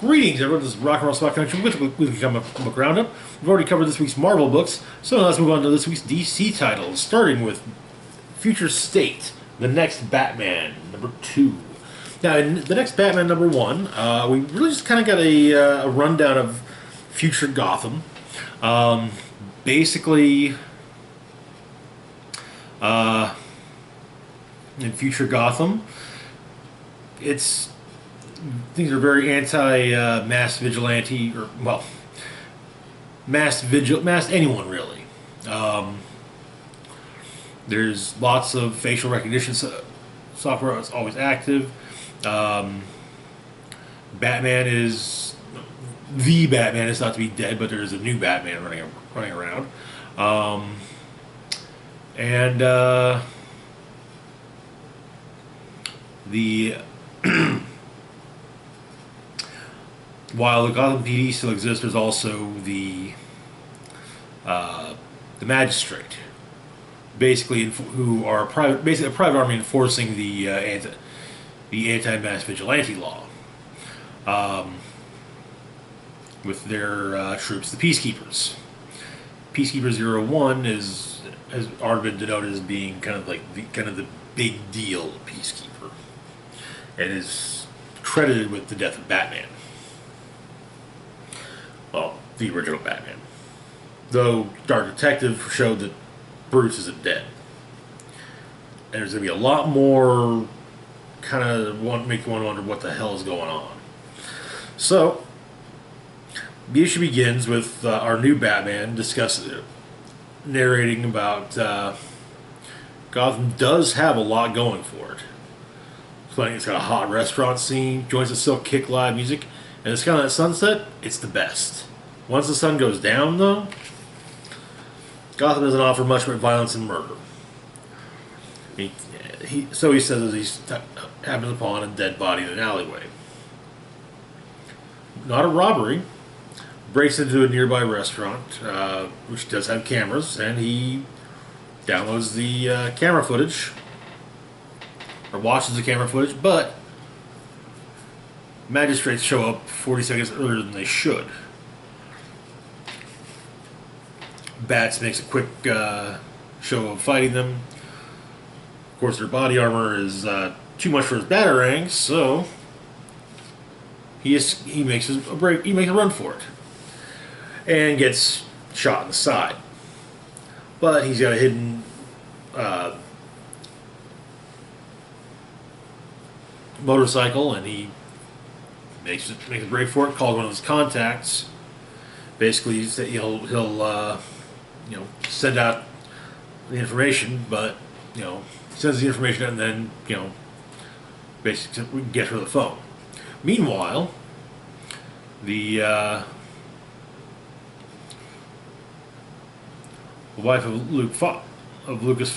Greetings, everyone. This is Rock and Roll Spot Connection with Weekly Comic Book Roundup. We've already covered this week's Marvel books, so let's move on to this week's DC titles, starting with Future State, The Next Batman, number 2. Now, in The Next Batman, number 1, we really just kind of got a rundown of future Gotham. Basically, in future Gotham, things are very anti-mass vigilante, or, well, mass anyone, really. There's lots of facial recognition software that's always active. Batman is not to be dead, but there's a new Batman running around. While the Gotham PD still exists, there's also the magistrate, basically, who are a private army enforcing the anti-mass vigilante law, with their troops, the Peacekeepers. Peacekeeper 01 has already been denoted as being kind of the big deal Peacekeeper, and is credited with the death of Batman. Well, the original Batman. Though Dark Detective showed that Bruce isn't dead. And there's going to be a lot more make you wonder what the hell is going on. So, the issue begins with our new Batman narrating about Gotham does have a lot going for it. It's got a hot restaurant scene, joints of silk kick live music, and it's kind of that sunset, it's the best. Once the sun goes down, though, Gotham doesn't offer much but violence and murder. So he says as he happens upon a dead body in an alleyway. Not a robbery. Breaks into a nearby restaurant, which does have cameras, and he downloads the camera footage, or watches the camera footage, but magistrates show up 40 seconds earlier than they should. Bats makes a quick show of fighting them. Of course, their body armor is too much for his batarangs, so he makes a run for it, and gets shot in the side. But he's got a hidden motorcycle, and he makes a break for it. Calls one of his contacts. Basically, he'll send out the information, but sends the information and then basically we can get her the phone. Meanwhile, the wife of Lucius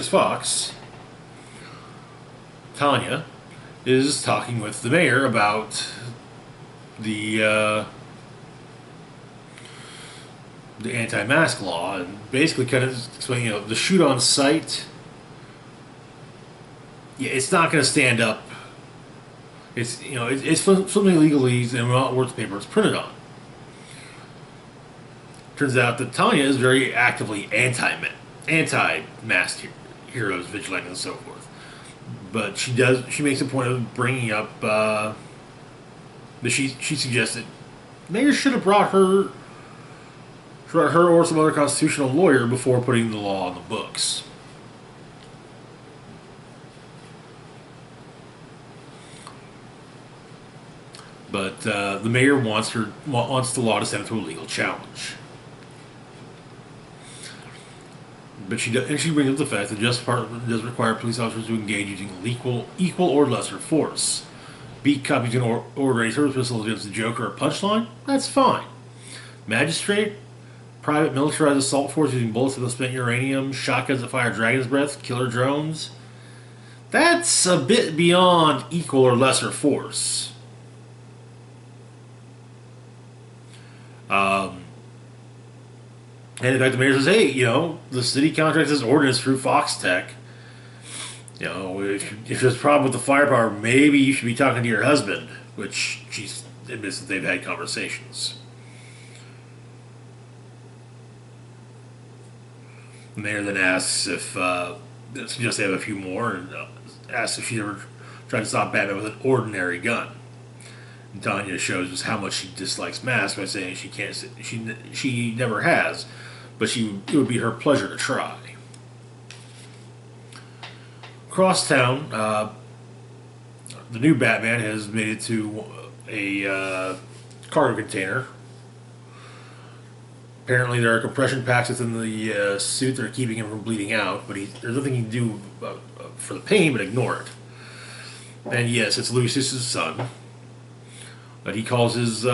Fox, Tanya, is talking with the mayor about the anti-mask law, and basically kind of explaining, the shoot on sight, it's not going to stand up. It's something legalese and not worth the paper it's printed on. Turns out that Tanya is very actively anti-masked heroes, vigilantes, and so forth. But she makes a point of bringing up that she suggested mayor should have brought her or some other constitutional lawyer before putting the law on the books. But the mayor wants the law to send it to a legal challenge. But she brings up the fact that the Justice Department does require police officers to engage using equal or lesser force. Beat copies can order any service missiles against the Joker or Punchline. That's fine. Magistrate, private militarized assault force using bullets that spent uranium, shotguns that fire dragon's breath, killer drones. That's a bit beyond equal or lesser force. And in fact, the mayor says, hey, the city contracts this ordinance through Fox Tech. You know, if there's a problem with the firepower, maybe you should be talking to your husband, which she admits that they've had conversations. The mayor then asks if suggests they have a few more, and asks if she ever tried to stop Batman with an ordinary gun. And Tanya shows us how much she dislikes masks by saying she can't, she never has, but it would be her pleasure to try. Across town, the new Batman has made it to a cargo container. Apparently, there are compression packs within the suit that are keeping him from bleeding out, but there's nothing he can do for the pain but ignore it. And yes, it's Lucius's son. But he calls his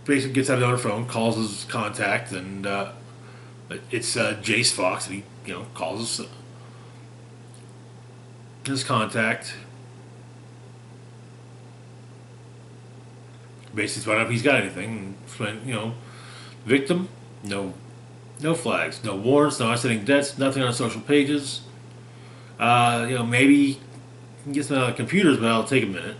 basically gets out another phone, calls his contact, and it's Jace Fox, and he calls his contact. Basically, find out if he's got anything. Victim, no flags, no warrants, no outstanding debts, nothing on social pages. Maybe he can get some computers, but it'll take a minute.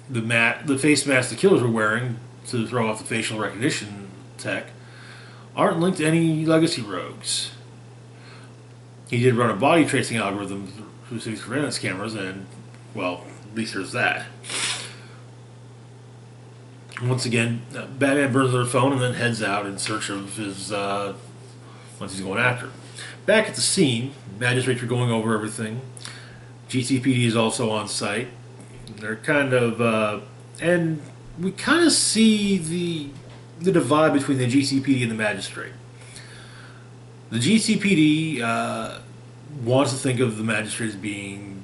The face masks the killers were wearing to throw off the facial recognition tech aren't linked to any legacy rogues. He did run a body tracing algorithm through surveillance cameras, and, well, at least there's that. Once again, Batman burns their phone and then heads out in search of his, once he's going after. Back at the scene, magistrates are going over everything. GCPD is also on site. They're kind of, and we kind of see the divide between the GCPD and the magistrate. The GCPD wants to think of the magistrate as being,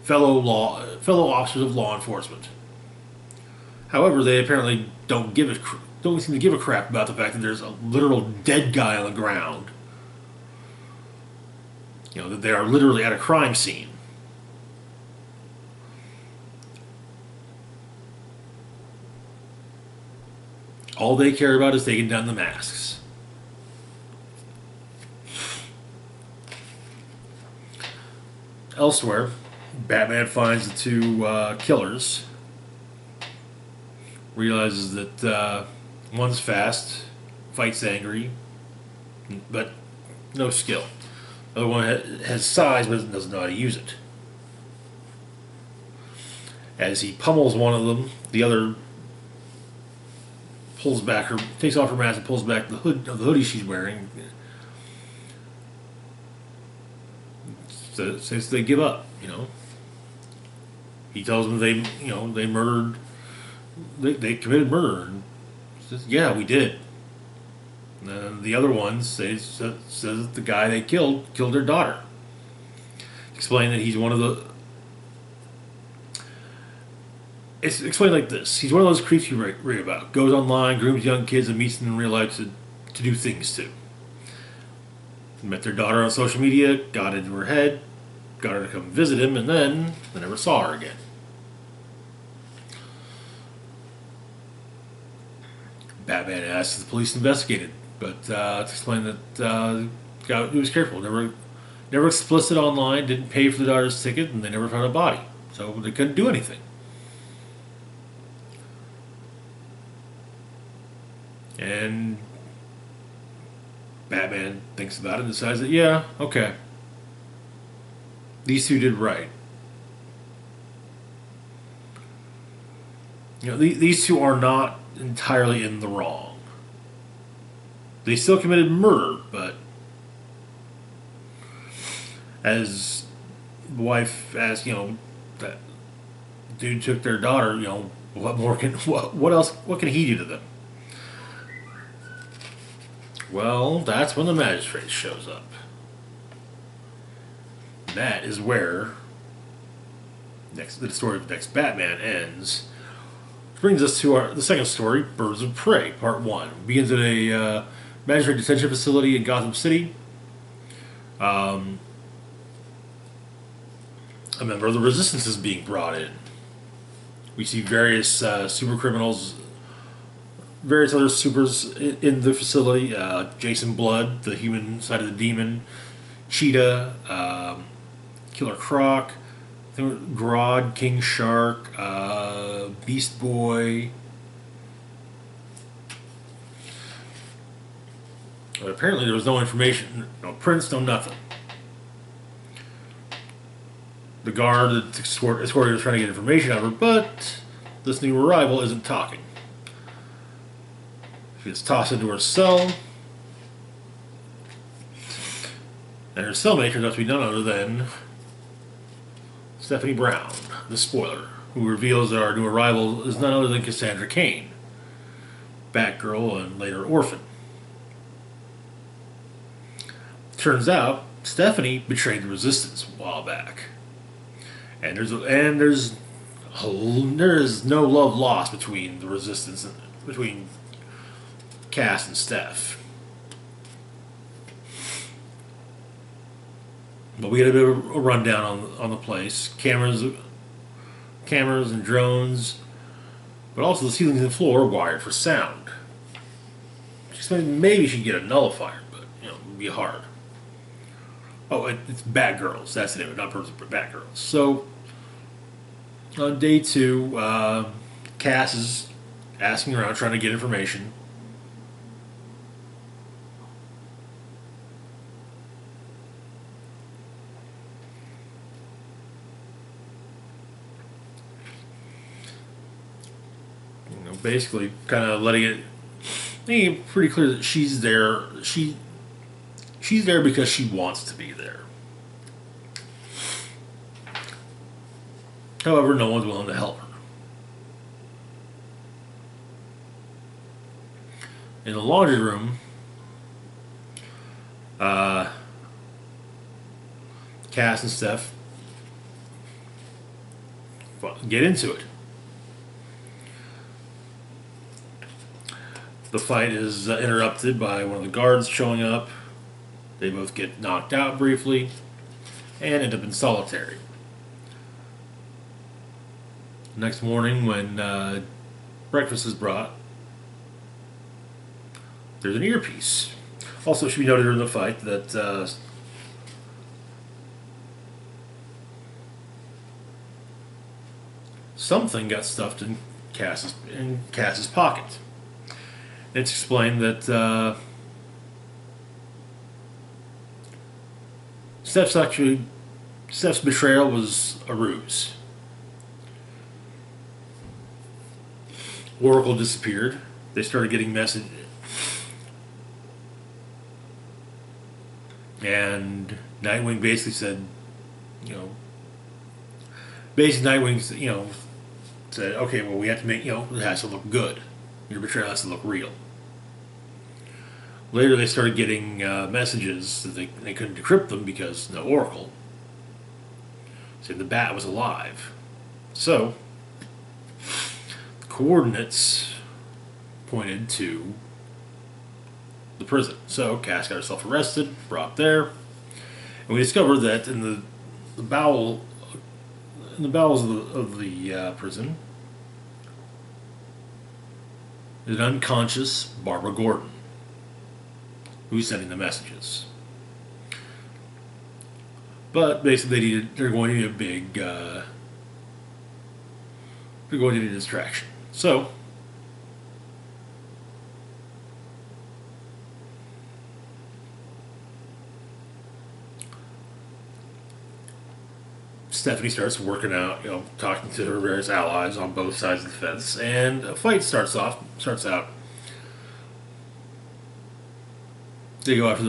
fellow officers of law enforcement. However, they apparently don't seem to give a crap about the fact that there's a literal dead guy on the ground. That they are literally at a crime scene. All they care about is taking down the masks. Elsewhere, Batman finds the two killers. Realizes that one's fast, fights angry, but no skill. The other one has size, but doesn't know how to use it. As he pummels one of them, the other takes off her mask and pulls back the hoodie she's wearing. So says they give up. He tells them they murdered. They committed murder, and says, "Yeah, we did." And the other one says that the guy they killed their daughter. Explain that he's one of the. It's explained like this: he's one of those creeps you read about. Goes online, grooms young kids, and meets them in real life to do things to. Met their daughter on social media, got into her head, got her to come visit him, and then they never saw her again. Batman asks if the police investigated, but to explain that he was careful. Never explicit online, didn't pay for the daughter's ticket, and they never found a body. So they couldn't do anything. And Batman thinks about it and decides that, yeah, okay. These two did right. These two are not entirely in the wrong. They still committed murder, but as the wife asked, that dude took their daughter, what else, what can he do to them? Well, that's when the magistrate shows up. That is where the story of the next Batman ends. Which brings us to the second story, Birds of Prey, Part 1. It begins at a magistrate detention facility in Gotham City. A member of the Resistance is being brought in. We see various super criminals various other supers in the facility. Jason Blood, the human side of the demon. Cheetah, Killer Croc, Grodd, King Shark, Beast Boy. But apparently there was no information, no prints, no nothing. The guard that escorted was trying to get information out of her, but this new arrival isn't talking. She gets tossed into her cell, and her cellmate turns out to be none other than Stephanie Brown, the spoiler, who reveals that our new arrival is none other than Cassandra Cain, Batgirl, and later Orphan. Turns out Stephanie betrayed the Resistance a while back, and there is no love lost between the Resistance and between Cass and Steph. But we get a bit of a rundown on the place. Cameras and drones, but also the ceilings and floor are wired for sound. She explained maybe she'd get a nullifier, but it'd be hard. Oh, it's Batgirls. That's the name of it, not Birds, but Batgirls. So on day 2, Cass is asking around, trying to get information. Basically, kind of making it pretty clear that she's there. She's there because she wants to be there. However, no one's willing to help her. In the laundry room, Cass and Steph get into it. The fight is interrupted by one of the guards showing up. They both get knocked out briefly and end up in solitary. Next morning, when breakfast is brought, there's an earpiece. Also, it should be noted during the fight that something got stuffed in Cass's pocket. It's explained that Steph's betrayal was a ruse. Oracle disappeared. They started getting messages, and Nightwing basically said, Nightwing, said, okay, well, we have to make, it has to look good. Your betrayal has to look real. Later, they started getting messages that they couldn't decrypt them because no Oracle. Saying the bat was alive. So, the coordinates pointed to the prison. So, Cass got herself arrested, brought there, and we discovered that in the bowels of the prison is an unconscious Barbara Gordon, who's sending the messages. But basically, they're going to need a big, they're going to need a distraction. So, Stephanie starts working out, talking to her various allies on both sides of the fence, and a fight starts out. They go after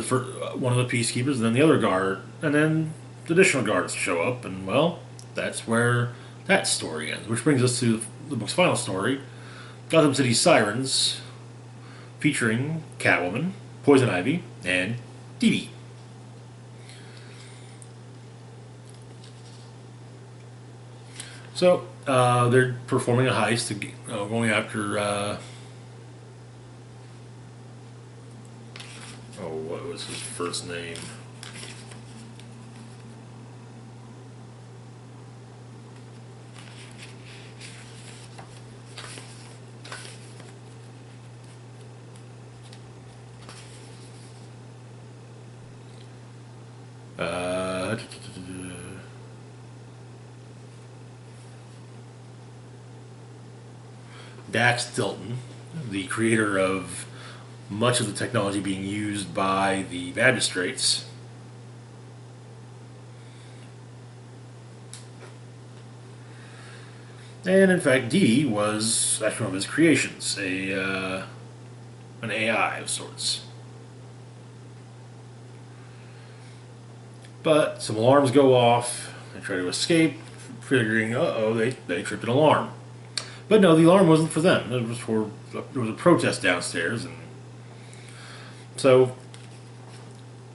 one of the peacekeepers, and then the other guard, and then the additional guards show up, and well, that's where that story ends. Which brings us to the book's final story, Gotham City Sirens, featuring Catwoman, Poison Ivy, and Dee Dee. So, they're performing a heist, going after, what was his first name? Dax Dilton, the creator of much of the technology being used by the magistrates. And in fact, Dee Dee was actually one of his creations, an AI of sorts. But some alarms go off. They try to escape, figuring, uh-oh, they tripped an alarm. But no, the alarm wasn't for them. It was for there was a protest downstairs, and so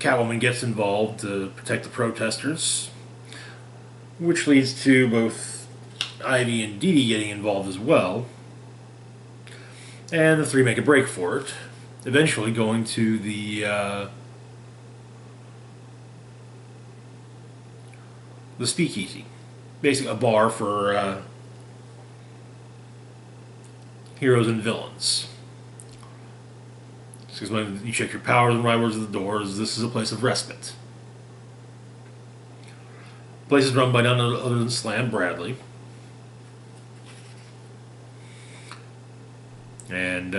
Catwoman gets involved to protect the protesters, which leads to both Ivy and Dee Dee getting involved as well. And the three make a break for it, eventually going to the Speakeasy, basically a bar for heroes and villains. Because when you check your powers and right words at the doors, this is a place of respite. The place is run by none other than Slam Bradley. And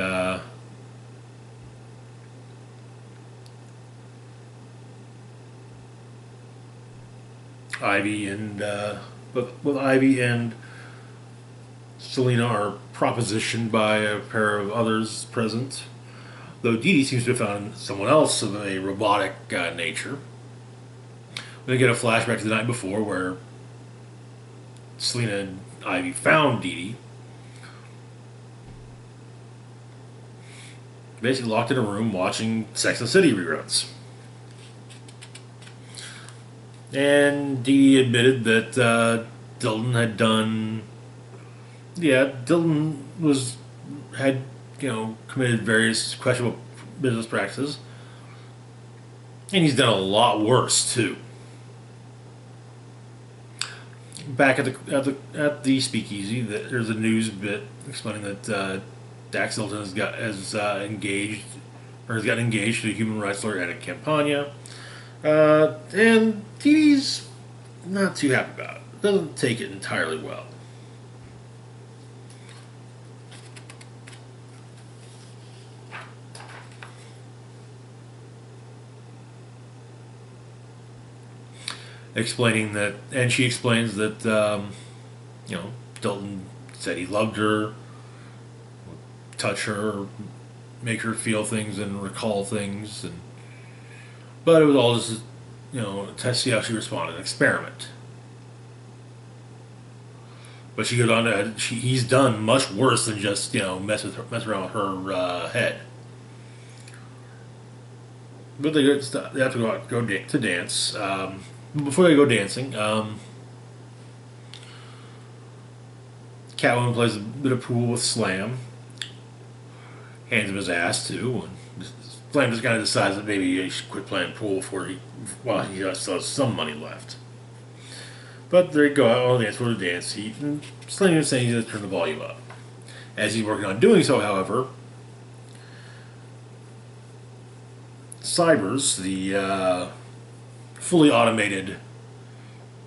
Ivy and both Ivy and Selena are propositioned by a pair of others present, though Dee Dee seems to have found someone else of a robotic nature. We get a flashback to the night before where Selena and Ivy found Dee Dee, basically locked in a room watching Sex and the City reruns. And Dee Dee admitted that Dilton had done... Yeah, Dilton had committed various questionable business practices, and he's done a lot worse too. Back at the Speakeasy, there's a news bit explaining that Dax Dilton has gotten engaged to a human rights lawyer Anna Campagna, and Dee Dee's not too happy about it. Doesn't take it entirely well. Explaining that, and she explains that, Dilton said he loved her, touch her, make her feel things and recall things, but it was all just, to see how she responded, an experiment. But she goes on to, he's done much worse than just, mess around with her head. But they have to go to dance. Before they go dancing, Catwoman plays a bit of pool with Slam. Hands him his ass too. And Slam just kind of decides that maybe he should quit playing pool while he still has some money left. But they go out on the dance floor to dance. And Slam is saying he's going to turn the volume up. As he's working on doing so, however, Cybers, the fully automated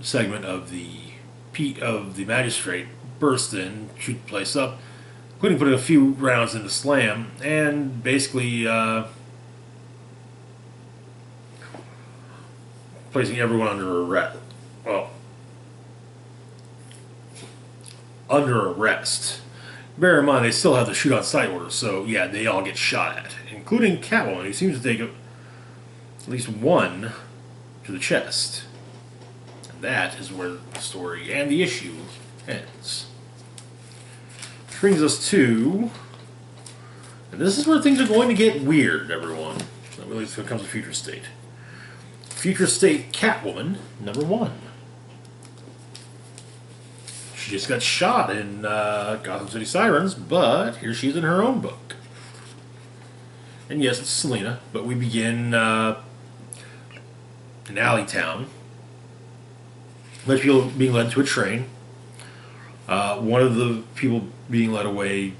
segment of the magistrate, bursts in, shoot the place up, including putting a few rounds into Slam, and basically placing everyone under arrest. Well, under arrest. Bear in mind, they still have the shoot on sight order, so yeah, they all get shot at, including Catwoman, who seems to take at least one to the chest. And that is where the story and the issue ends. Which brings us to... And this is where things are going to get weird, everyone. At least when it comes to Future State. Future State Catwoman, number 1. She just got shot in Gotham City Sirens, but here she is in her own book. And yes, it's Selena, but we begin... in Alleytown. A bunch of people being led to a train. One of the people being led away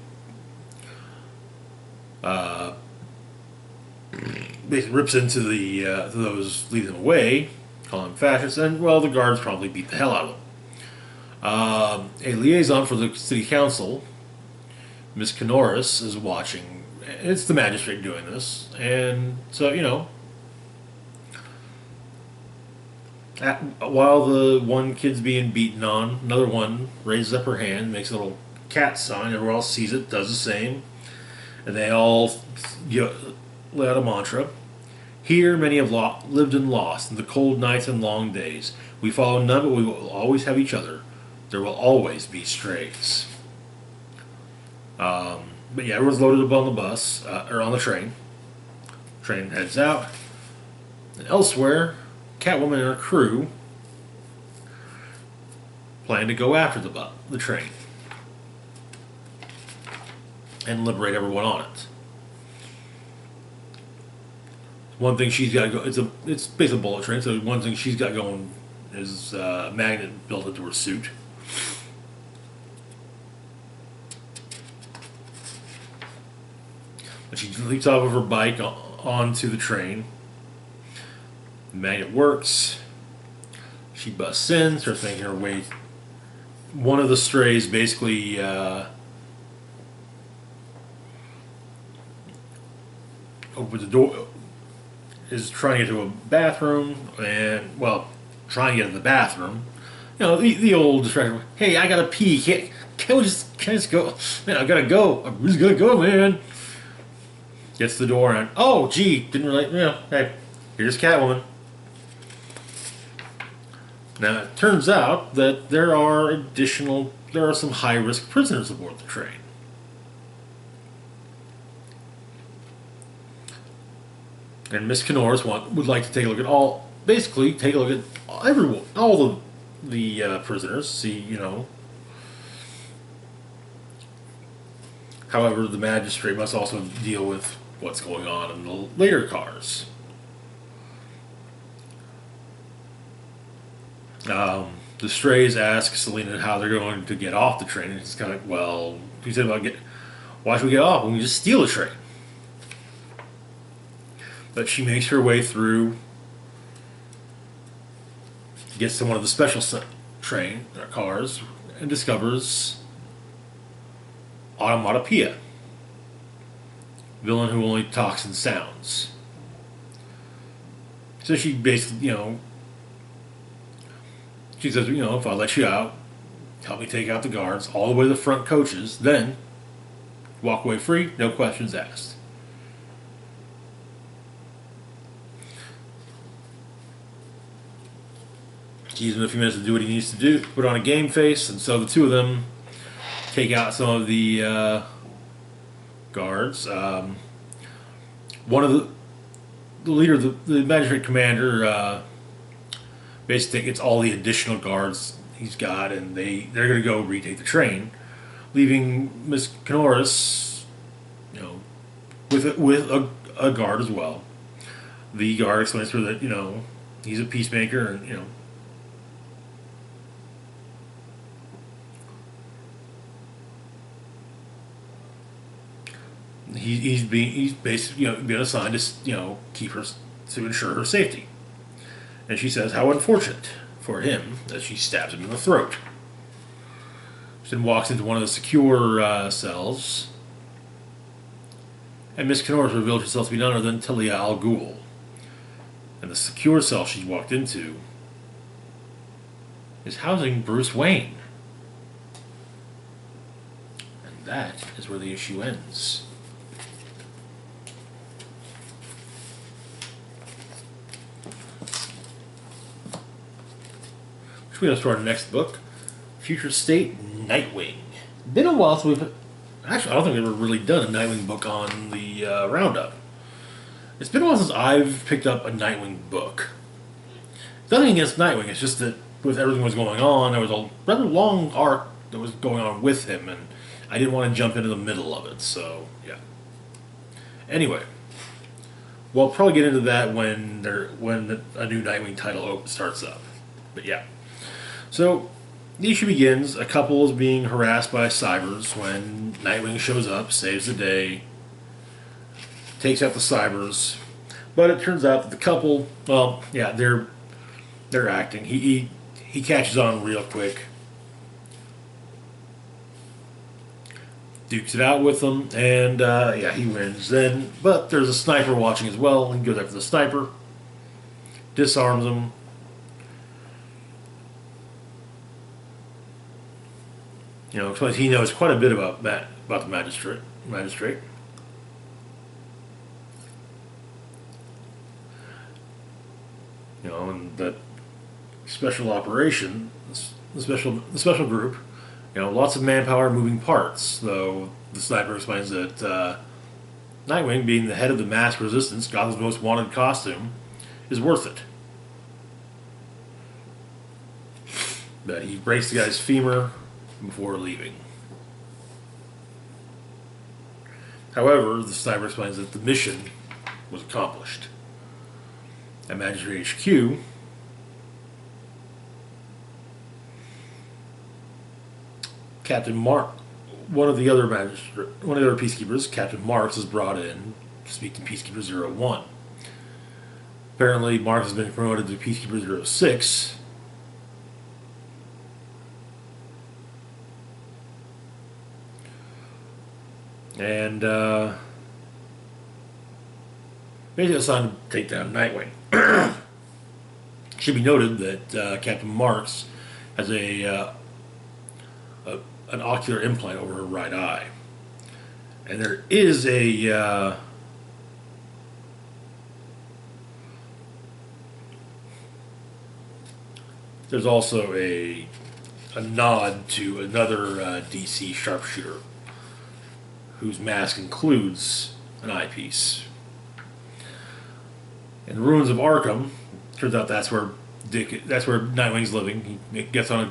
basically rips into those leading them away, calling them fascists, and well, the guards probably beat the hell out of them. A liaison for the city council Miss Canoris is watching. It's the magistrate doing this, and so while the one kid's being beaten on, another one raises up her hand, makes a little cat sign. Everyone else sees it, does the same, and they all let out a mantra. Here, many have lived and lost in the cold nights and long days. We follow none, but we will always have each other. There will always be strays. But yeah, everyone's loaded up on the bus, or on the train. Train heads out. And elsewhere, Catwoman and her crew plan to go after the train and liberate everyone on it. One thing she's got to go. It's basically a bullet train. So one thing she's got going is a magnet built into her suit. And she leaps off of her bike onto the train. The magnet works. She busts in, starts making her way. One of the strays basically opens the door, is trying to get to a bathroom, and, well, trying to get to the bathroom. The old distraction. Hey, I gotta pee. Can't I just go? Man, I gotta go. I'm just gonna go, man. Gets to the door and, oh, gee, didn't really, hey, here's Catwoman. Now, it turns out that there are some high-risk prisoners aboard the train. And Miss Canoris would like to take a look at all everyone, all the prisoners, see, However, the magistrate must also deal with what's going on in the later cars. The strays ask Selena how they're going to get off the train, and it's kind of, well, he said why should we get off when we just steal a train? But she makes her way through, gets to one of the special cars, and discovers Automatopoeia, villain who only talks in sounds. So she basically, she says, if I let you out, help me take out the guards all the way to the front coaches, then walk away free, no questions asked. He gives him a few minutes to do what he needs to do, put on a game face, and so the two of them take out some of the guards. One of the leader, the magistrate commander, basically gets all the additional guards he's got, and they're going to go retake the train, leaving Miss Canoris, with a guard as well. The guard explains to her that he's a peacemaker, and he's basically been assigned to keep her, to ensure her safety. And she says how unfortunate for him that she stabs him in the throat. She then walks into one of the secure cells, and Miss Canoris reveals herself to be none other than Talia al Ghul. And the secure cell she's walked into is housing Bruce Wayne. And that is where the issue ends. We're going to start our next book, Future State Nightwing. Been a while since actually, I don't think we've ever really done a Nightwing book on the Roundup. It's been a while since I've picked up a Nightwing book. Nothing against Nightwing, it's just that with everything that was going on, there was a rather long arc that was going on with him, and I didn't want to jump into the middle of it, so yeah. Anyway, we'll probably get into that when a new Nightwing title starts up. But yeah. So, the issue begins. A couple is being harassed by cybers when Nightwing shows up, saves the day, takes out the cybers. But it turns out that the couple, well, yeah, they're acting. He catches on real quick. dukes it out with them, and yeah, he wins. Then, but there's a sniper watching as well. He goes after the sniper, disarms him. You know, explains he knows quite a bit about the magistrate. You know, and that special operation, the special group. You know, lots of manpower, moving parts. Though the sniper explains that Nightwing, being the head of the mass resistance, Gotham's most wanted costume, is worth it. But he breaks the guy's femur before leaving. However, the sniper explains that the mission was accomplished. At Magistrate HQ, Captain Mark, one of the other peacekeepers, Captain Marks, is brought in to speak to Peacekeeper 01. Apparently, Marks has been promoted to Peacekeeper 06. And basically assigned to take down Nightwing. Should be noted that Captain Marks has an ocular implant over her right eye, and there is there's also a nod to another DC sharpshooter whose mask includes an eyepiece. In the ruins of Arkham, turns out that's where Nightwing's living. He gets on a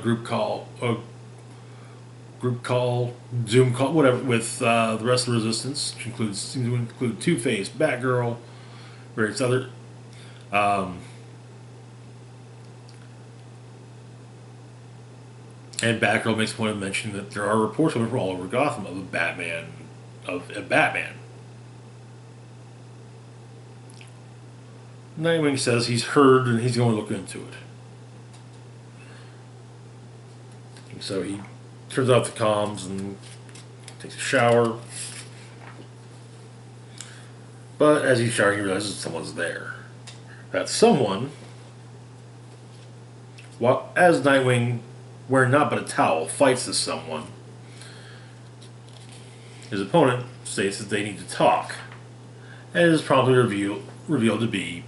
Zoom call, whatever, with the rest of the Resistance, which seems to include Two-Face, Batgirl, various other. And Batgirl makes a point of mentioning that there are reports coming from all over Gotham of a Batman. Nightwing says he's heard and he's going to look into it. And so he turns off the comms and takes a shower. But as he's showering, he realizes someone's there. That someone, as Nightwing, wearing not but a towel, fights this someone, his opponent states that they need to talk, and it is promptly revealed to be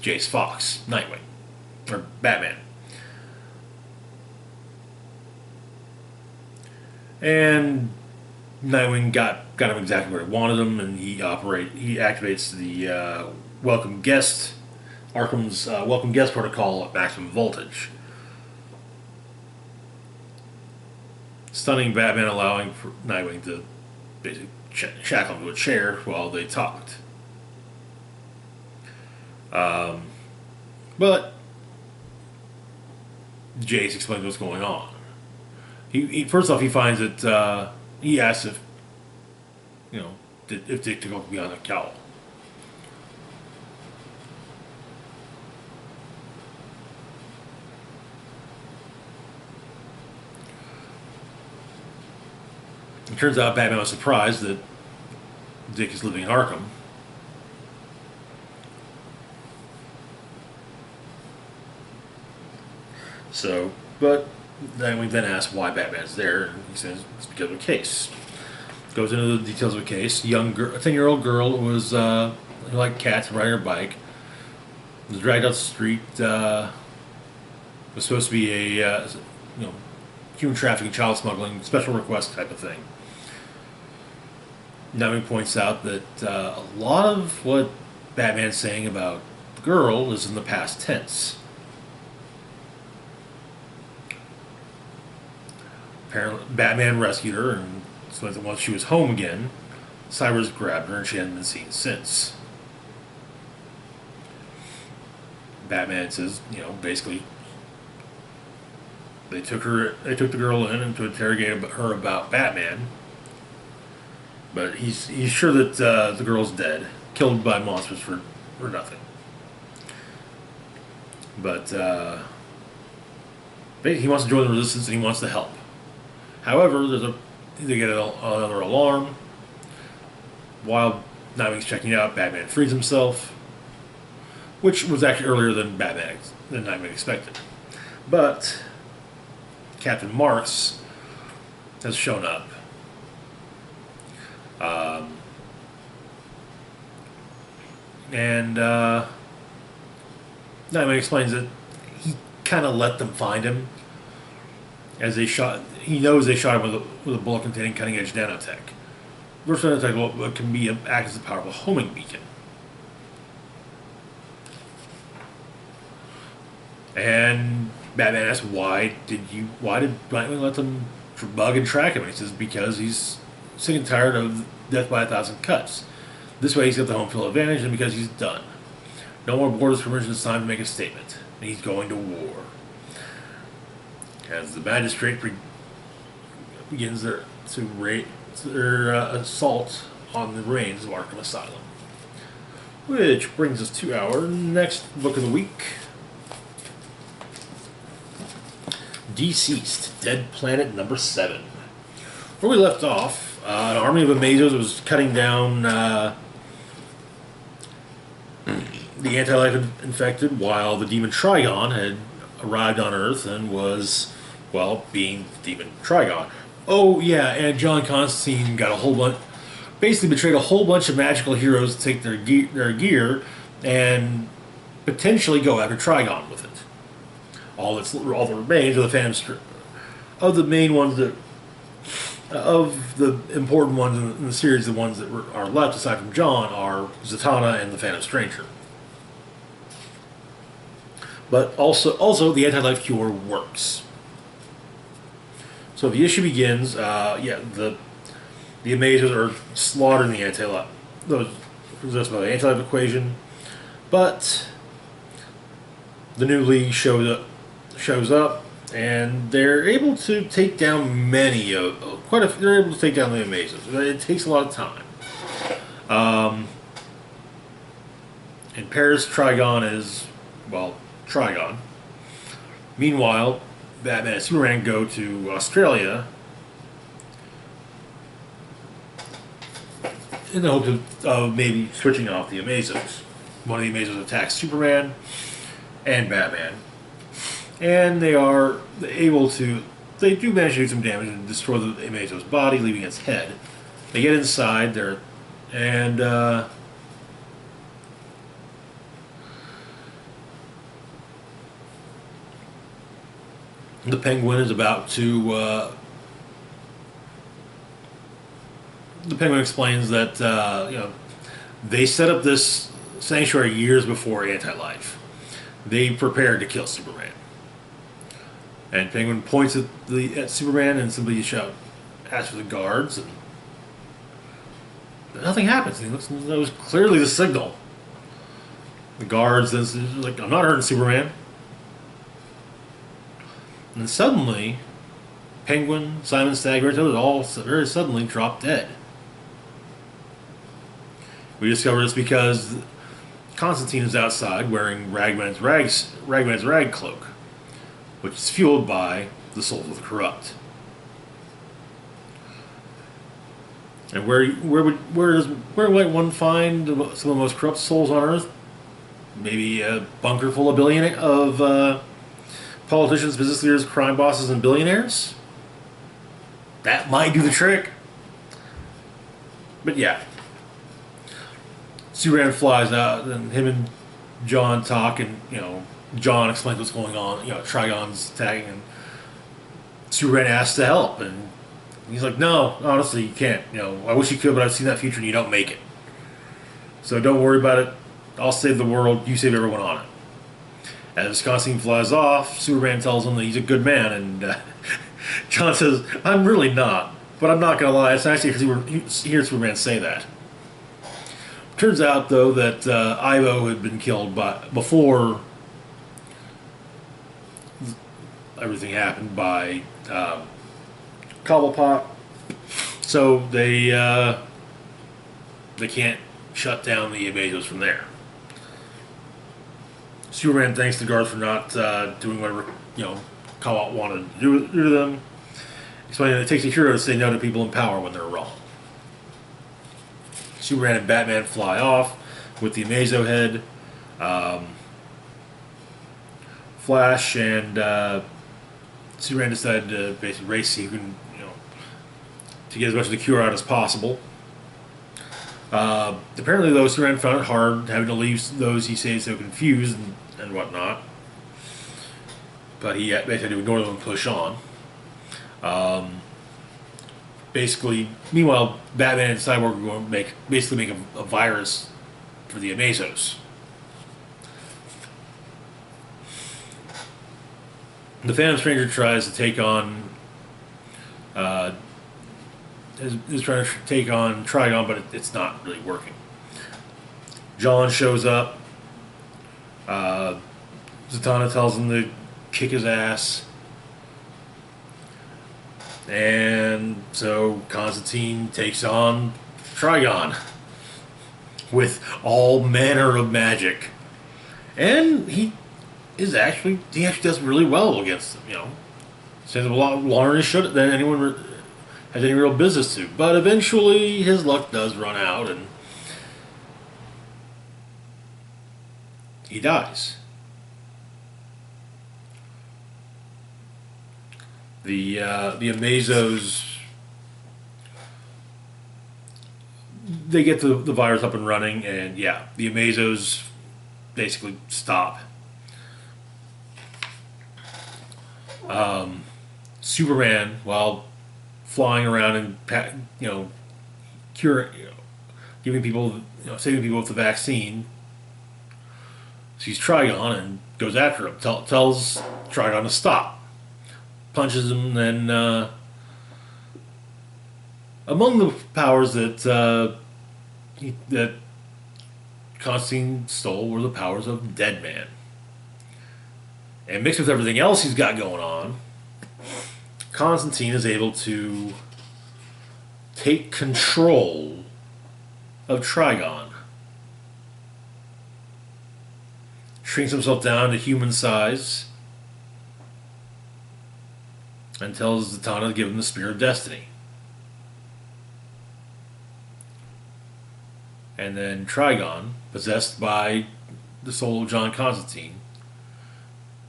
Jace Fox, Nightwing, or Batman. And Nightwing got him exactly where he wanted him, and he activates the welcome guest protocol at maximum voltage, stunning Batman, allowing for Nightwing to basically shackle him to a chair while they talked. But Jace explains what's going on. He first off, he finds that he asks if Dick took off beyond the cowl. It turns out Batman was surprised that Dick is living in Arkham. So, but then we then ask why Batman's there, and he says it's because of a case. Goes into the details of a case. A 10-year-old girl who was who liked cats and riding her bike, was dragged out the street. Was supposed to be a human trafficking, child smuggling, special request type of thing. Nightwing points out that a lot of what Batman's saying about the girl is in the past tense. Apparently, Batman rescued her, and so that once she was home again, Cybers grabbed her, and she hadn't been seen since. Batman says, basically, they took the girl in and to interrogate her about Batman, but he's sure that the girl's dead, killed by monsters for nothing. But he wants to join the Resistance and he wants to help. However, there's a they get another alarm. While Nightwing's checking it out, Batman frees himself, which was actually earlier than Nightwing expected. But Captain Marks has shown up. And Nightwing explains that he kind of let them find him as they shot. He knows they shot him with a bullet containing cutting-edge nanotech. Versus nanotech can act as a powerful homing beacon. And Batman asks, why did Nightwing let them bug and track him? And he says, because he's sick and tired of death by 1,000 cuts. This way he's got the home field advantage, and because he's done. No more borders permission, it's time to make a statement. And he's going to war. As the magistrate begins their assault on the reins of Arkham Asylum. Which brings us to our next book of the week. DCeased, Dead Planet number 7. Where we left off, an army of Amazos was cutting down the anti-life infected, while the demon Trigon had arrived on Earth and was, well, being demon Trigon. Oh yeah, and John Constantine got a whole bunch, basically betrayed a whole bunch of magical heroes to take their gear and potentially go after Trigon with it. All the remains of the Phantom, of the main ones that, of the important ones in the series, the ones that are left aside from John are Zatanna and the Phantom Stranger. But also the anti-life cure works. So the issue begins. The Amazers are slaughtering the anti-life, those possessed by the anti-life equation, but the new league shows up, and they're able to take down they're able to take down the Amazers. It takes a lot of time. And Paris Trigon is, well, Trigon. Meanwhile, Batman and Superman go to Australia in the hope of maybe switching off the Amazons. One of the Amazons attacks Superman and Batman. And they are able to, they do manage to do some damage and destroy the Amazon's body, leaving its head. They get inside there, and the Penguin is about to, the Penguin explains that, they set up this sanctuary years before Anti-Life. They prepared to kill Superman. And Penguin points at Superman and simply asks for the guards, and nothing happens. That was clearly the signal. The guards then like, I'm not hurting Superman. And suddenly, Penguin, Simon Stagger, and others all very suddenly drop dead. We discover this because Constantine is outside wearing Ragman's rag cloak, which is fueled by the souls of the corrupt. And where might one find some of the most corrupt souls on Earth? Maybe a bunker full of politicians, business leaders, crime bosses, and billionaires? That might do the trick. But yeah. Superman flies out, and him and John talk, and, John explains what's going on. Trigon's attacking, and Superman asks to help, and he's like, no, honestly, you can't. I wish you could, but I've seen that future, and you don't make it. So don't worry about it. I'll save the world. You save everyone on it. As Constantine flies off, Superman tells him that he's a good man, and John says, I'm really not, but I'm not going to lie. It's nice to hear Superman say that. Turns out, though, that Ivo had been killed before everything happened by Cobblepot, so they can't shut down the Amazos from there. Superman thanks the guards for not doing whatever Cobblepot wanted to do to them, explaining that it takes a hero to say no to people in power when they're wrong. Superman and Batman fly off with the Amazo head. Flash and Superman decided to basically race so he can, to get as much of the cure out as possible. Apparently, though, Superman found it hard having to leave those he saved so confused and whatnot. But he basically had to ignore them and push on. Meanwhile, Batman and Cyborg are going to basically make a virus for the Amazos. The Phantom Stranger tries to take on is trying to take on Trigon, but it's not really working. John shows up. Zatanna tells him to kick his ass. And so Constantine takes on Trigon with all manner of magic. And he actually does really well against them, Stands a lot longer than anyone has any real business to. But eventually his luck does run out and he dies. The Amazos, they get the virus up and running, and the Amazos basically stop. Superman, while flying around and giving people, saving people with the vaccine, sees Trigon and goes after him. Tells Trigon to stop. Punches him, and among the powers that Constantine stole were the powers of Dead Man. And mixed with everything else he's got going on, Constantine is able to take control of Trigon. Shrinks himself down to human size and tells Zatanna to give him the Spear of Destiny. And then Trigon, possessed by the soul of John Constantine,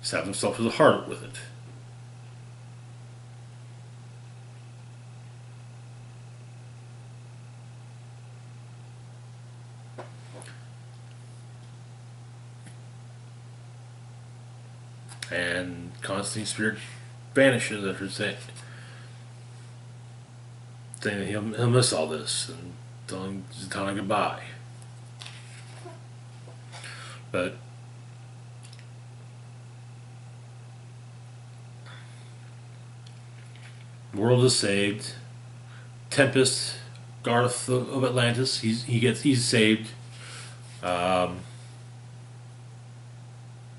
stabbed himself to the heart with it. And Constantine's spirit vanishes after saying that he'll miss all this and telling Zatanna goodbye. But the world is saved. Tempest, Garth of Atlantis, he's saved.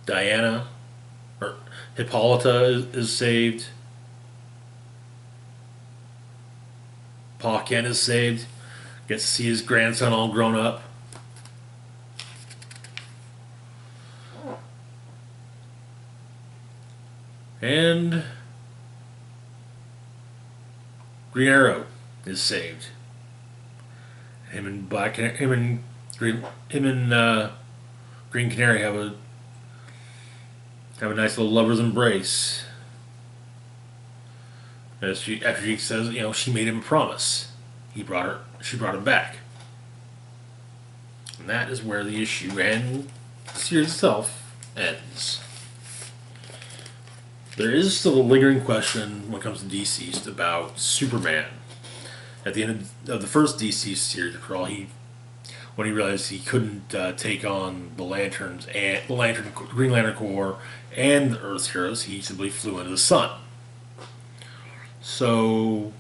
Diana, or Hippolyta is saved. Pa Kent is saved. Gets to see his grandson all grown up. And Green Arrow is saved. Him and Green Canary have a nice little lover's embrace. After she says, she made him a promise. She brought him back. And that is where the issue and the series itself ends. There is still a lingering question when it comes to DCeased about Superman. At the end of the first DCeased series, when he realized he couldn't take on the Lanterns and the Green Lantern Corps and the Earth's heroes, he simply flew into the sun. So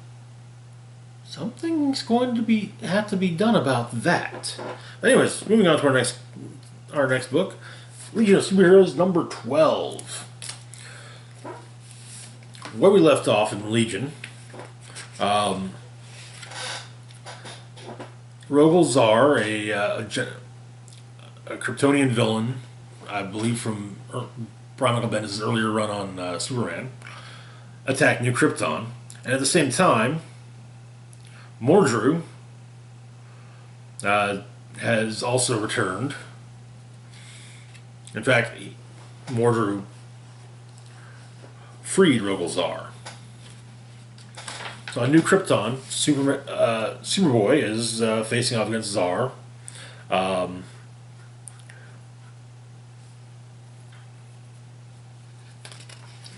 something's going to have to be done about that. Anyways, moving on to our next book, Legion of Superheroes number 12. Where we left off in Legion, Rogol Zar, a Kryptonian villain, I believe from Brian Michael Bendis' earlier run on Superman, attacked New Krypton, And at the same time, Mordru has also returned. In fact, Mordru freed Rogolzar. So on New Krypton, Superboy is facing off against Zar. Um,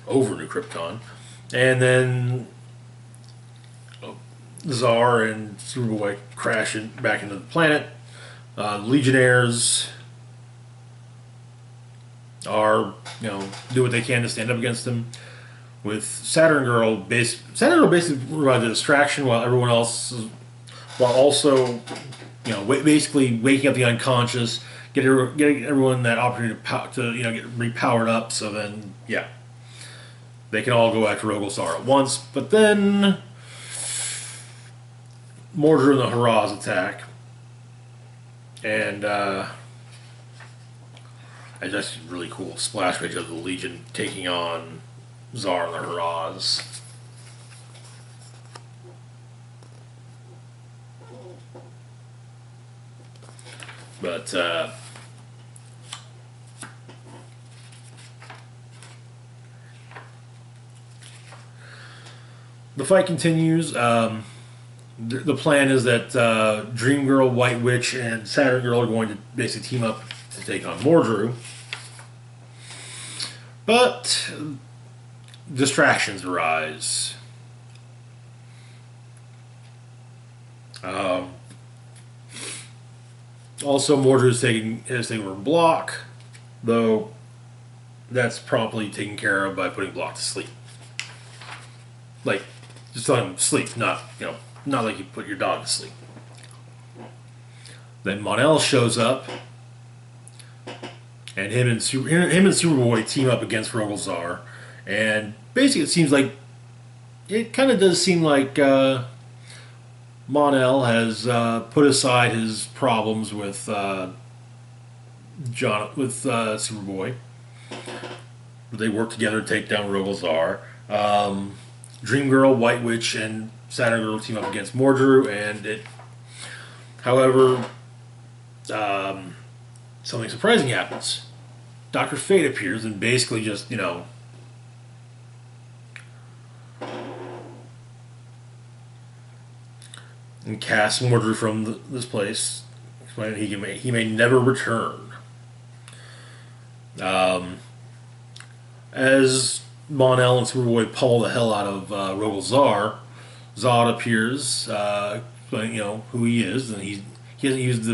Over New Krypton. And then Zar and Superboy crash back into the planet. Legionnaires are, do what they can to stand up against them. With Saturn Girl basically provides a distraction while everyone else, while also, basically waking up the unconscious, getting everyone that opportunity to get repowered up. So then, they can all go after Rogolzar at once. But then Mordru and the Haraz attack, and it's just really cool splash page of the Legion taking on Zar and the Haraz. But the fight continues. The plan is that Dream Girl, White Witch, and Saturn Girl are going to basically team up to take on Mordru. But distractions arise. Also, Mordru is taking over Block, though that's promptly taken care of by putting Block to sleep. Like, just letting him sleep, not like you put your dog to sleep. Then Mon-El shows up, and him and Superboy team up against Rogolzar, and basically it kind of does seem like Mon-El has put aside his problems with Superboy. They work together to take down Rogolzar. Dream Girl, White Witch, and Saturn Girl team up against Mordru, and however, something surprising happens. Dr. Fate appears and basically just, and casts Mordru from this place, explaining he may never return. As Mon-El and Superboy pummel the hell out of Rogolzar, Zod appears, explaining who he is, and he has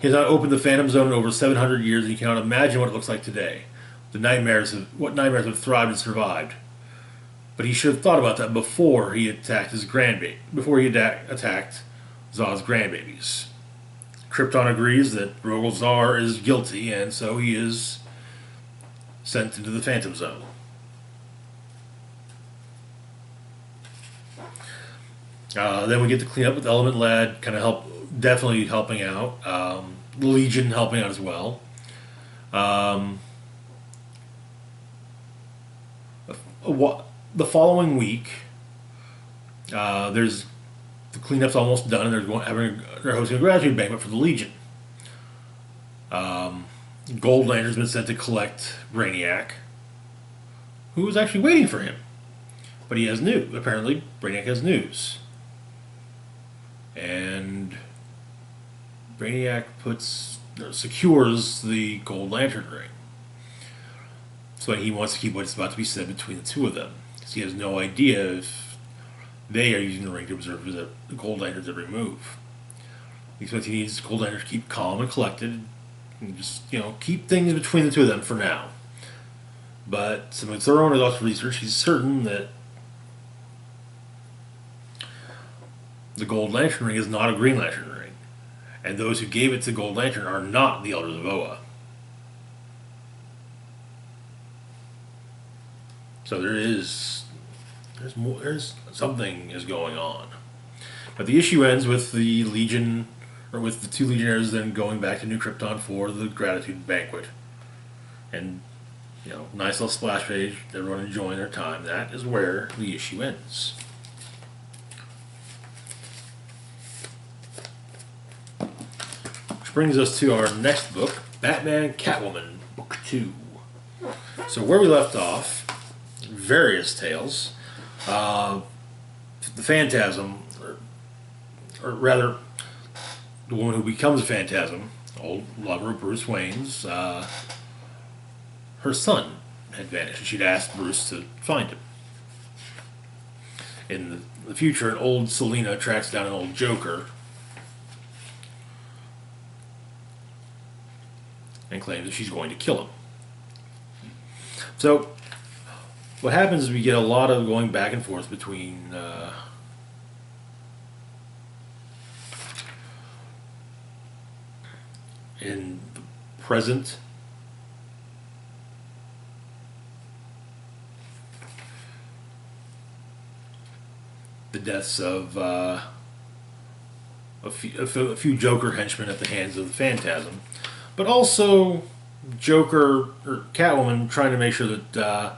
not opened the Phantom Zone in over 700 years, and he cannot imagine what it looks like today. What nightmares have thrived and survived. But he should have thought about that before he attacked attacked Zod's grandbabies. Krypton agrees that Rogolzar is guilty, and so he is sent into the Phantom Zone. Then we get to clean up with Element Lad, definitely helping out. The Legion helping out as well. The following week, there's the cleanup's almost done, and they're hosting a gratitude banquet for the Legion. Gold Lantern's been sent to collect Brainiac, who was actually waiting for him, but he has news. Apparently, Brainiac has news, and Brainiac secures the Gold Lantern ring. So he wants to keep what's about to be said between the two of them, because he has no idea if they are using the ring to observe the Gold Lanterns every move. He needs Gold Lantern to keep calm and collected, and just keep things between the two of them for now. But some thorough and exhaustive research, he's certain that the Gold Lantern ring is not a Green Lantern ring, and those who gave it to Gold Lantern are not the Elders of Oa. So there's something is going on. But the issue ends with the Legion, or with the two Legionnaires then going back to New Krypton for the gratitude banquet. And, nice little splash page, everyone enjoying their time. That is where the issue ends. brings us to our next book, Batman Catwoman, Book 2. So where we left off, various tales. The Phantasm, or rather, the woman who becomes a Phantasm, old lover of Bruce Wayne's, her son had vanished, and she'd asked Bruce to find him. In the future, an old Selina tracks down an old Joker and claims that she's going to kill him. So, what happens is we get a lot of going back and forth between in the present the deaths of a few Joker henchmen at the hands of the Phantasm, but also Joker or Catwoman trying to make sure that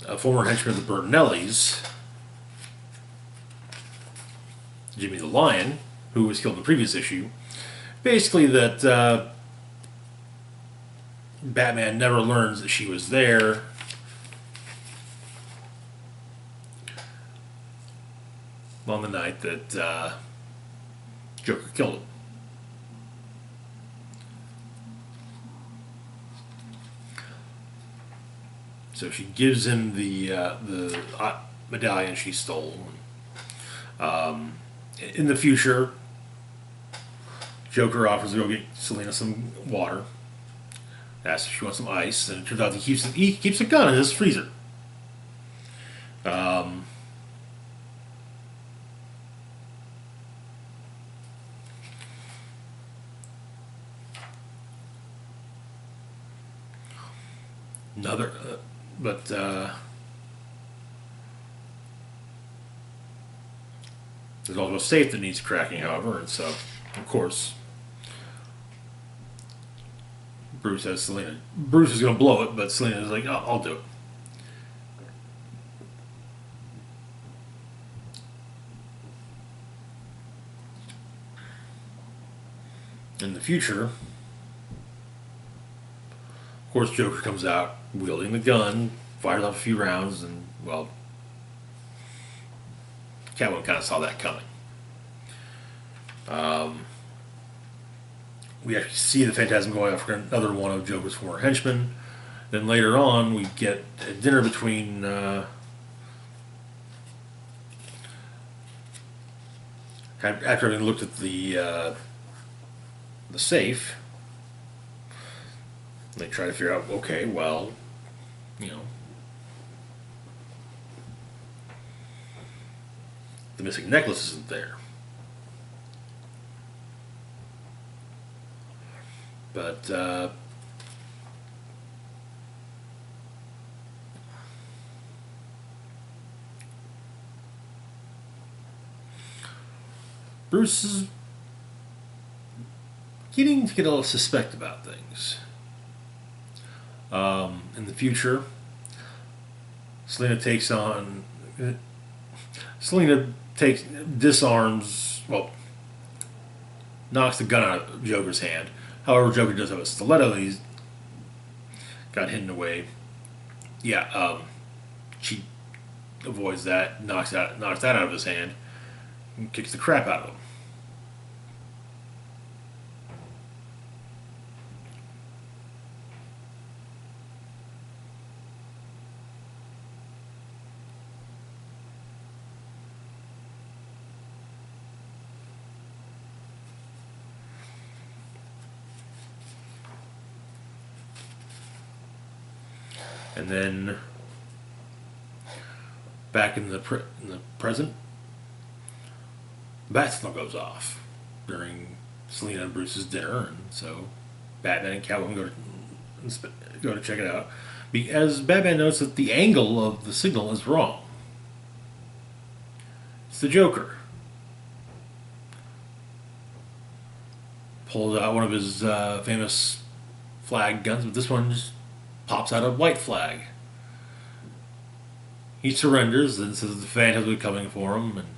a former henchman of the Bertinellis, Jimmy the Lion, who was killed in the previous issue, basically that Batman never learns that she was there. On the night that Joker killed him. So she gives him the medallion she stole. In the future, Joker offers to go get Selina some water. Asks if she wants some ice, and it turns out he keeps a gun in his freezer. But there's also a safe that needs cracking, however, and so, of course, Bruce has Selina. Bruce is going to blow it, but Selina's like, oh, I'll do it. In the future, of course, Joker comes out wielding the gun, fires off a few rounds, and, well, Catwoman kind of saw that coming. We actually see the Phantasm going after another one of Joker's former henchmen. Then later on, we get a dinner between after having looked at the safe. They try to figure out, okay, well, you know, the missing necklace isn't there. But Bruce is getting to get a little suspect about things. In the future, Selina disarms, well, knocks the gun out of Joker's hand. However, Joker does have a stiletto that he's got hidden away. Yeah, she avoids that, knocks that out of his hand, and kicks the crap out of him. And then, back in the present, the bat signal goes off during Selina and Bruce's dinner, and so Batman and Catwoman go to check it out. As Batman notes that the angle of the signal is wrong. It's the Joker. Pulls out one of his famous flag guns, but this one just pops out a white flag. He surrenders and says the Phantasm is coming for him and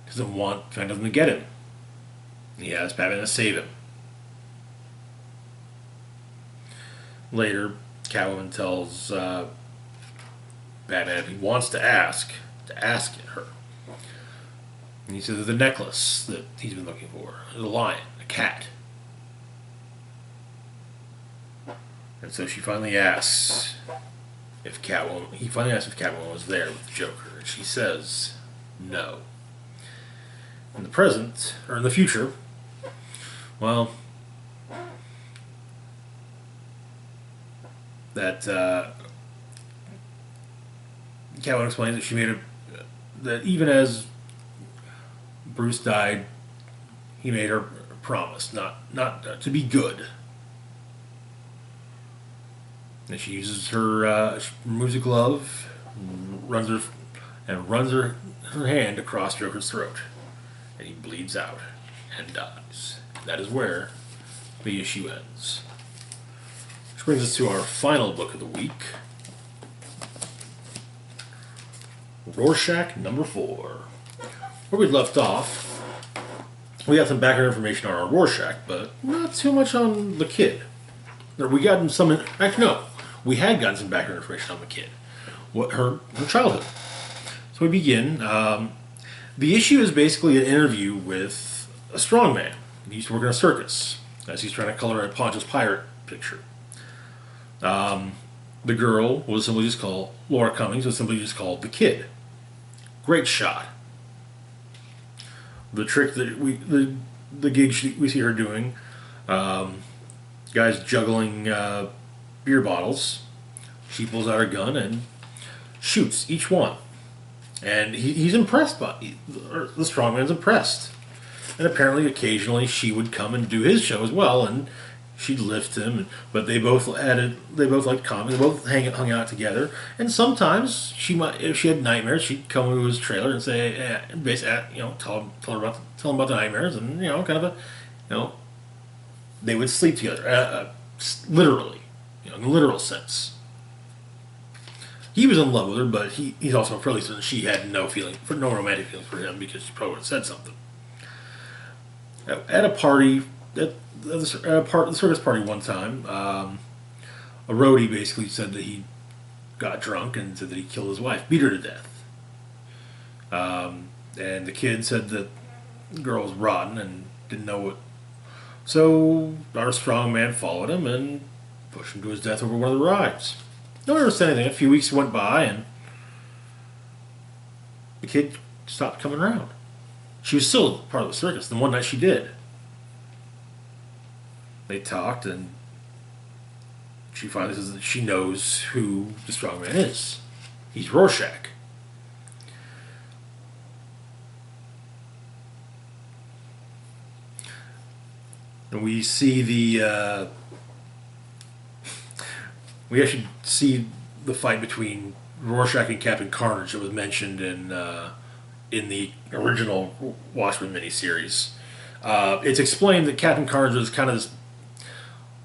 doesn't want Phantasm to get him. He asks Batman to save him. Later, Catwoman tells Batman if he wants to ask her. And he says the necklace that he's been looking for. There's a lion, a cat. And so she finally asks if Catwoman. He finally asks if Catwoman was there with the Joker, and she says no. In the present, or in the future, well, that Catwoman explains that she made that even as Bruce died, he made her promise not to be good. And she uses her, she removes a glove, runs her hand across Joker's throat, and he bleeds out and dies. That is where the issue ends. Which brings us to our final book of the week, Rorschach number 4. Where we left off, we got some background information on our Rorschach, but not too much on the kid. We got some. Actually, no. We had gotten some background information on the kid, her childhood. So we begin. The issue is basically an interview with a strongman. He used to work in a circus as he's trying to color a Pontius Pirate picture. The girl was simply just called Laura Cummings. Was simply just called the kid. Great shot. The trick that the gig we see her doing, guys juggling beer bottles. She pulls out her gun and shoots each one, and he's impressed by the strongman's impressed, and apparently occasionally she would come and do his show as well, and she'd lift him. But they both liked comedy. They both hung out together, and sometimes if she had nightmares, she'd come to his trailer and say, basically, tell him about the nightmares, and kind of they would sleep together, literally, in the literal sense. He was in love with her, but he's also fairly certain she had no romantic feelings for him, because she probably would have said something. At a party, at the circus party one time, a roadie basically said that he got drunk and said that he killed his wife, beat her to death. And the kid said that the girl was rotten and didn't know what. So our strong man followed him and pushed him to his death over one of the rides. No one ever said anything. A few weeks went by and the kid stopped coming around. She was still part of the circus. The one night she did. They talked, and she finally says that she knows who the strongman is. He's Rorschach. And we see we actually see the fight between Rorschach and Captain Carnage that was mentioned in the original Watchmen miniseries. It's explained that Captain Carnage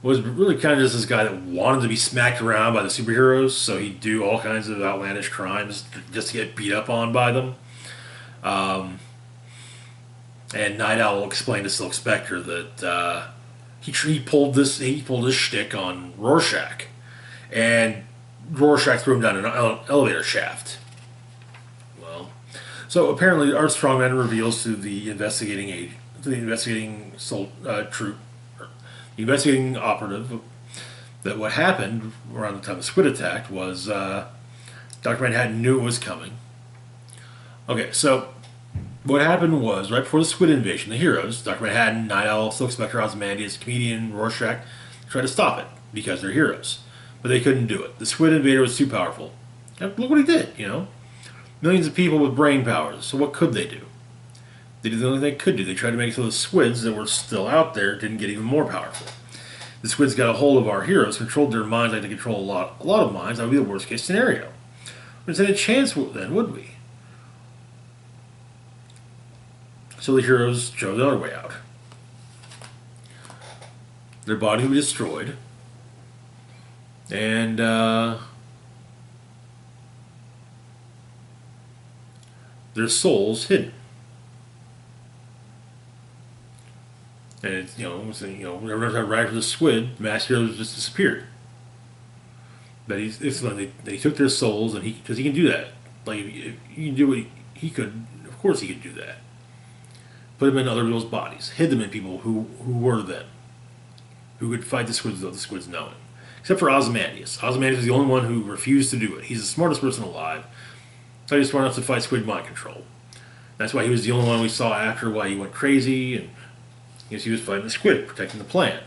was really kind of just this guy that wanted to be smacked around by the superheroes, so he'd do all kinds of outlandish crimes just to get beat up on by them. And Night Owl explained to Silk Spectre that he pulled this shtick on Rorschach, and Rorschach threw him down an elevator shaft. Well, so apparently our strongman reveals to the investigating operative that what happened around the time the squid attacked was Dr. Manhattan knew it was coming. Okay, so what happened was, right before the squid invasion, the heroes, Dr. Manhattan, Night Owl, Silk Spectre, Ozymandias, comedian, Rorschach, tried to stop it because they're heroes. But they couldn't do it. The squid invader was too powerful. And look what he did, Millions of people with brain powers. So what could they do? They did the only thing they could do. They tried to make it so the squids that were still out there didn't get even more powerful. The squids got a hold of our heroes, controlled their minds like they control a lot of minds. That would be the worst case scenario. But there's any chance then, would we? So the heroes chose the other way out. Their bodies were destroyed. And their souls hidden. And it's, whenever I ride for the squid, Mass Heroes just disappeared. But it's like they took their souls, and because he can do that. Like if you can do what he could, of course he could do that. Put them in other people's bodies, hid them in people who were them, who could fight the squids without the squids knowing. Except for Ozymandias. Ozymandias is the only one who refused to do it. He's the smartest person alive. So he was smart enough to fight squid mind control. That's why he was the only one we saw after why he went crazy, and he was fighting the squid, protecting the plant.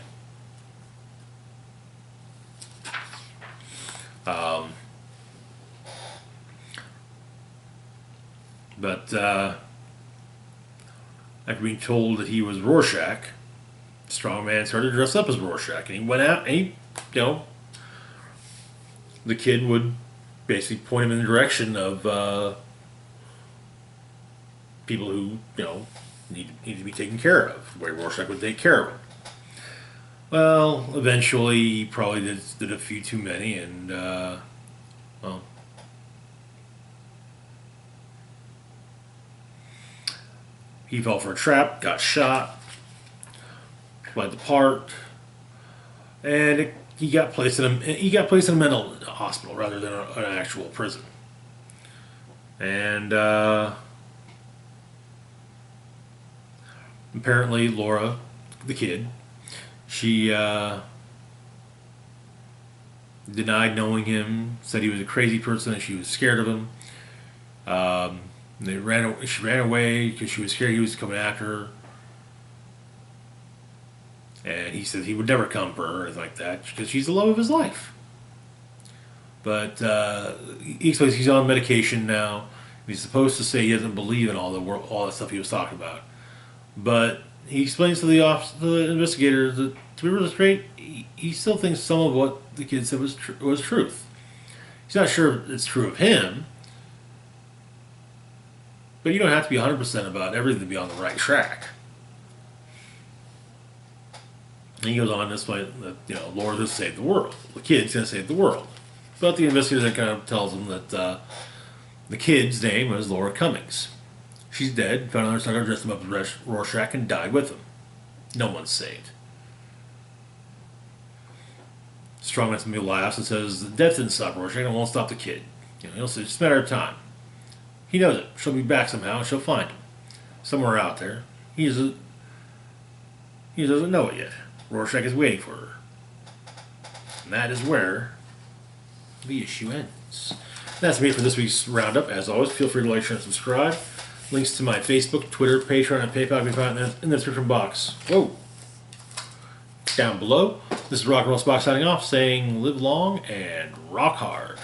But after being told that he was Rorschach, Strongman started to dress up as Rorschach, and he went out, and the kid would basically point him in the direction of people who, need to be taken care of, the way Rorschach would take care of him. Well, eventually, he probably did a few too many, and, well, he fell for a trap, got shot, fled the park, and he got placed in a mental hospital rather than an actual prison. And apparently, Laura, the kid, she denied knowing him, said he was a crazy person, and she was scared of him. She ran away because she was scared he was coming after her. And he said he would never come for her or anything like that because she's the love of his life. But he explains he's on medication now. He's supposed to say he doesn't believe in all the stuff he was talking about. But he explains to the investigator that, to be really straight, he still thinks some of what the kid said was truth. He's not sure it's true of him. But you don't have to be 100% about everything to be on the right track. And he goes on this way that, Laura just saved the world. The kid's going to save the world. But the investigator then kind of tells him that the kid's name was Laura Cummings. She's dead. Found another sucker, dressed him up as Rorschach, and died with him. No one's saved. Strongman to me laughs and says, the death didn't stop Rorschach, and it won't stop the kid. He'll say, it's just a matter of time. He knows it. She'll be back somehow, and she'll find him. Somewhere out there. He doesn't know it yet. Rorschach is waiting for her. And that is where the issue ends. That's me for this week's roundup. As always, feel free to like, share, and subscribe. Links to my Facebook, Twitter, Patreon, and PayPal can be found in the description box. Whoa! Down below. This is Rock and Roll Spock signing off, saying live long and rock hard.